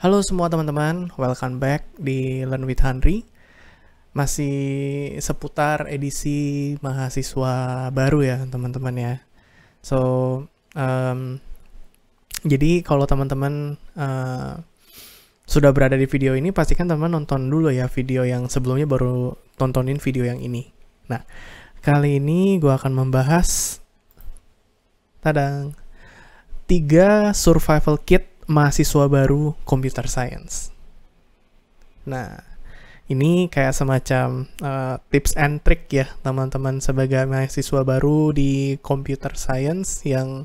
Halo semua teman-teman, welcome back di Learn with Henry. Masih seputar edisi mahasiswa baru ya teman-teman ya. So, jadi kalau teman-teman sudah berada di video ini, pastikan teman-teman nonton dulu ya video yang sebelumnya baru tontonin video yang ini. Nah, kali ini gue akan membahas 3 survival kit mahasiswa baru computer science. Nah, ini kayak semacam tips and trick ya teman-teman sebagai mahasiswa baru di computer science yang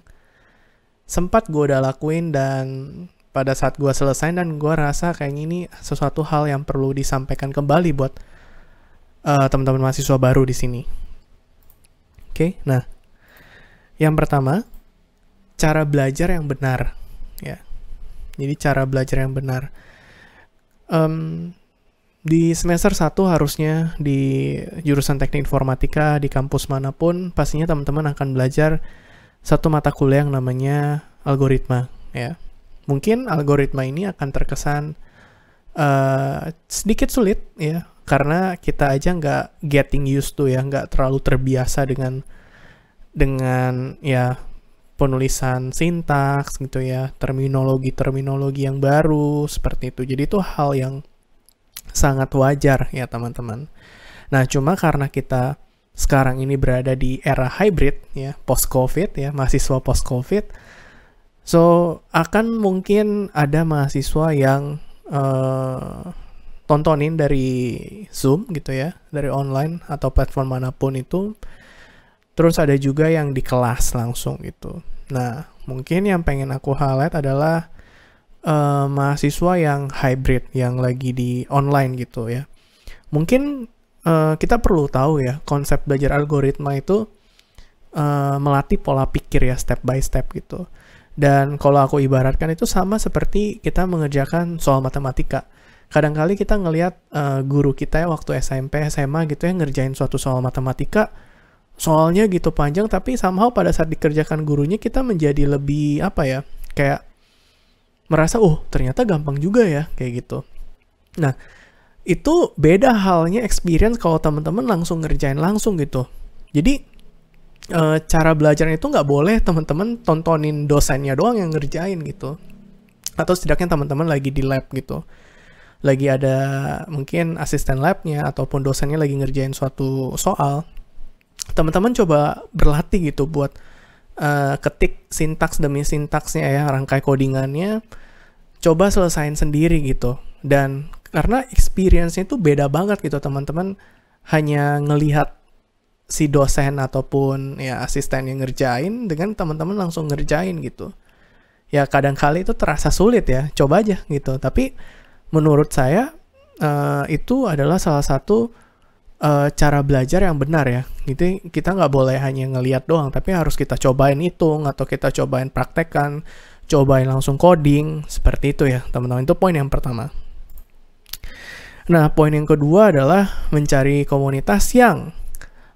sempat gue udah lakuin, dan pada saat gue selesai dan gue rasa kayaknya ini sesuatu hal yang perlu disampaikan kembali buat teman-teman mahasiswa baru di sini. Oke, nah yang pertama, cara belajar yang benar ya. Jadi cara belajar yang benar. Di semester 1 harusnya di jurusan teknik informatika di kampus manapun, pastinya teman-teman akan belajar satu mata kuliah yang namanya algoritma ya. Mungkin algoritma ini akan terkesan sedikit sulit ya, karena kita aja nggak getting used to ya, nggak terlalu terbiasa dengan ya penulisan sintaks gitu ya, terminologi yang baru seperti itu. Jadi itu hal yang sangat wajar ya teman-teman. Nah, cuma karena kita sekarang ini berada di era hybrid ya, post-COVID ya, mahasiswa post-COVID, so akan mungkin ada mahasiswa yang tontonin dari Zoom gitu ya, dari online atau platform manapun itu. Terus ada juga yang di kelas langsung gitu. Nah, mungkin yang pengen aku highlight adalah mahasiswa yang hybrid, yang lagi di online gitu ya. Mungkin kita perlu tahu ya, konsep belajar algoritma itu melatih pola pikir ya, step by step gitu. Dan kalau aku ibaratkan itu sama seperti kita mengerjakan soal matematika. Kadang-kali kita ngelihat guru kita ya waktu SMP, SMA gitu ya, ngerjain suatu soal matematika, soalnya gitu panjang, tapi somehow pada saat dikerjakan gurunya kita menjadi lebih kayak merasa ternyata gampang juga ya kayak gitu. Nah, itu beda halnya experience kalau teman-teman langsung ngerjain langsung gitu. Jadi cara belajarnya itu nggak boleh teman-teman tontonin dosennya doang yang ngerjain gitu, atau setidaknya teman-teman lagi di lab gitu, lagi ada mungkin asisten labnya ataupun dosennya lagi ngerjain suatu soal. Teman-teman coba berlatih gitu buat ketik sintaks demi sintaksnya ya, rangkai codingannya, coba selesain sendiri gitu. Dan karena experience-nya itu beda banget gitu, teman-teman hanya ngelihat si dosen ataupun ya asisten yang ngerjain dengan teman-teman langsung ngerjain gitu. Ya kadang-kali itu terasa sulit ya, coba aja gitu. Tapi menurut saya itu adalah salah satu cara belajar yang benar ya. Gitu, kita nggak boleh hanya ngelihat doang, tapi harus kita cobain hitung atau kita cobain praktekkan, cobain langsung coding, seperti itu ya teman-teman. Itu poin yang pertama. Nah, poin yang kedua adalah mencari komunitas yang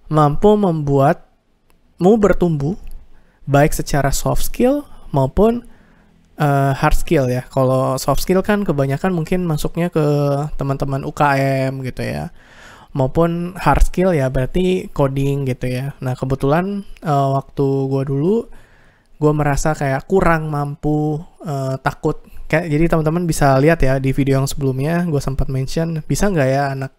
mampu membuatmu bertumbuh, baik secara soft skill maupun hard skill ya. Kalau soft skill kan kebanyakan mungkin masuknya ke teman-teman UKM gitu ya, maupun hard skill ya berarti coding gitu ya. Nah, kebetulan waktu gue merasa kayak kurang mampu, takut. Jadi teman-teman bisa lihat ya di video yang sebelumnya gue sempat mention, bisa nggak ya anak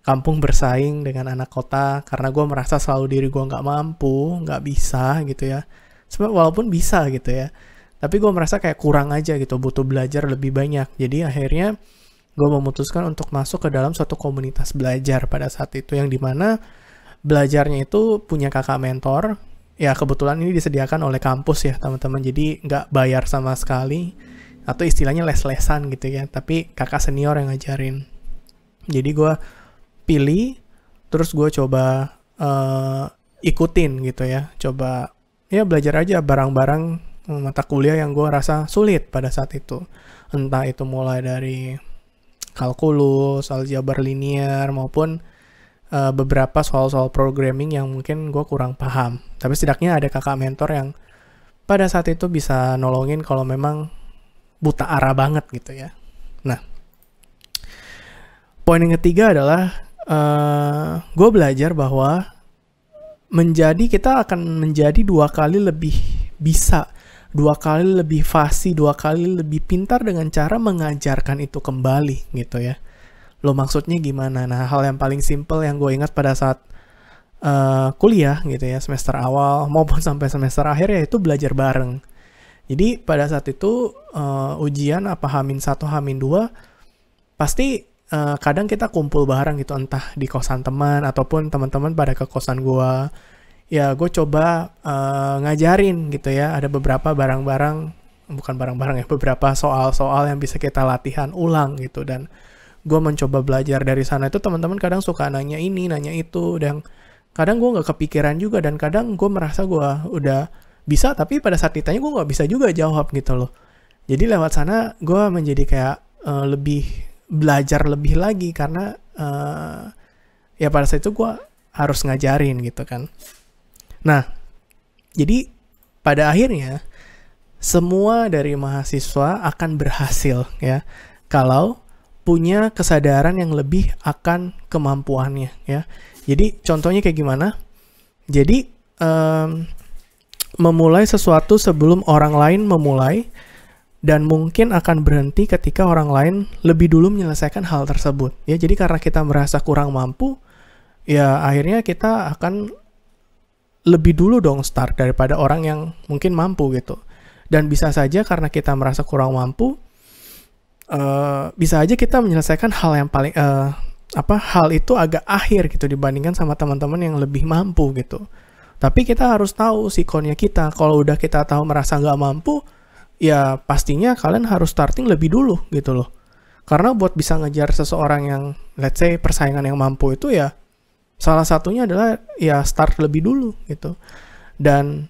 kampung bersaing dengan anak kota, karena gue merasa selalu diri gue nggak mampu, nggak bisa gitu ya. Sebenarnya walaupun bisa gitu ya, tapi gue merasa kayak kurang aja gitu, butuh belajar lebih banyak. Jadi akhirnya gue memutuskan untuk masuk ke dalam suatu komunitas belajar pada saat itu, yang dimana belajarnya itu punya kakak mentor. Ya kebetulan ini disediakan oleh kampus ya teman-teman, jadi nggak bayar sama sekali, atau istilahnya les-lesan gitu ya, tapi kakak senior yang ngajarin. Jadi gue pilih, terus gue coba ikutin gitu ya, coba ya belajar aja barang-barang mata kuliah yang gue rasa sulit pada saat itu. Entah itu mulai dari kalkulus, aljabar linear, maupun beberapa soal-soal programming yang mungkin gue kurang paham. Tapi setidaknya ada kakak mentor yang pada saat itu bisa nolongin kalau memang buta arah banget gitu ya. Nah, poin yang ketiga adalah gue belajar bahwa kita akan menjadi 2 kali lebih bisa, 2 kali lebih fasih, 2 kali lebih pintar dengan cara mengajarkan itu kembali gitu ya. Lo maksudnya gimana? Nah, hal yang paling simple yang gue ingat pada saat kuliah gitu ya, semester awal maupun sampai semester akhir, ya itu belajar bareng. Jadi pada saat itu ujian apa H-1, H-2 pasti kadang kita kumpul bareng gitu, entah di kosan teman ataupun teman-teman pada ke kosan gue. Ya gue coba ngajarin gitu ya, ada beberapa beberapa soal-soal yang bisa kita latihan ulang gitu, dan gue mencoba belajar dari sana. Itu teman-teman kadang suka nanya ini, nanya itu, dan kadang gue nggak kepikiran juga, dan kadang gue merasa gue udah bisa, tapi pada saat ditanya gue nggak bisa juga jawab gitu loh. Jadi lewat sana gue menjadi kayak lebih belajar lebih lagi, karena ya pada saat itu gue harus ngajarin gitu kan. Nah, jadi pada akhirnya semua dari mahasiswa akan berhasil ya kalau punya kesadaran yang lebih akan kemampuannya ya. Jadi contohnya kayak gimana? Jadi memulai sesuatu sebelum orang lain memulai, dan mungkin akan berhenti ketika orang lain lebih dulu menyelesaikan hal tersebut. Ya, jadi karena kita merasa kurang mampu, ya akhirnya kita akan lebih dulu dong start daripada orang yang mungkin mampu gitu. Dan bisa saja karena kita merasa kurang mampu, bisa aja kita menyelesaikan hal yang paling hal itu agak akhir gitu dibandingkan sama teman-teman yang lebih mampu gitu. Tapi kita harus tahu sikonnya kita. Kalau udah kita tahu merasa nggak mampu, ya pastinya kalian harus starting lebih dulu gitu loh. Karena buat bisa ngejar seseorang yang let's say persaingan yang mampu itu, ya salah satunya adalah ya start lebih dulu gitu. Dan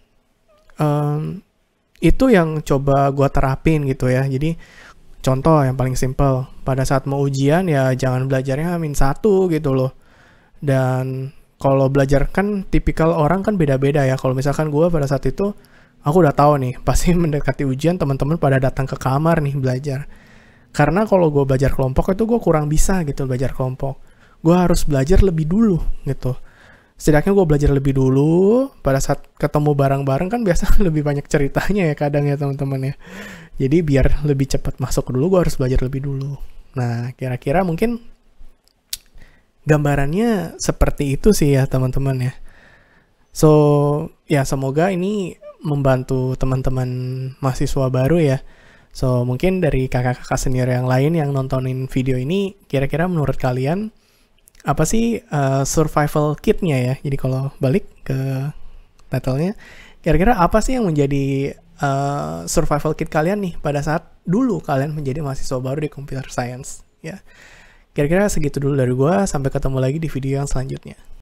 itu yang coba gue terapin gitu ya. Jadi contoh yang paling simple, pada saat mau ujian ya jangan belajarnya -1 gitu loh. Dan kalau belajar kan tipikal orang kan beda-beda ya. Kalau misalkan gue pada saat itu, aku udah tahu nih pasti mendekati ujian teman-teman pada datang ke kamar nih belajar. Karena kalau gue belajar kelompok itu gue kurang bisa gitu belajar kelompok. Gue harus belajar lebih dulu gitu. Setidaknya gue belajar lebih dulu, pada saat ketemu bareng-bareng kan biasa lebih banyak ceritanya ya kadang ya teman-teman ya. Jadi biar lebih cepat masuk dulu, gue harus belajar lebih dulu. Nah, kira-kira mungkin gambarannya seperti itu sih ya teman-teman ya. So, ya semoga ini membantu teman-teman mahasiswa baru ya. So, mungkin dari kakak-kakak senior yang lain yang nontonin video ini, kira-kira menurut kalian apa sih survival kit-nya ya? Jadi kalau balik ke title-nya, kira-kira apa sih yang menjadi survival kit kalian nih pada saat dulu kalian menjadi mahasiswa baru di computer science ya. Kira-kira segitu dulu dari gue, sampai ketemu lagi di video yang selanjutnya.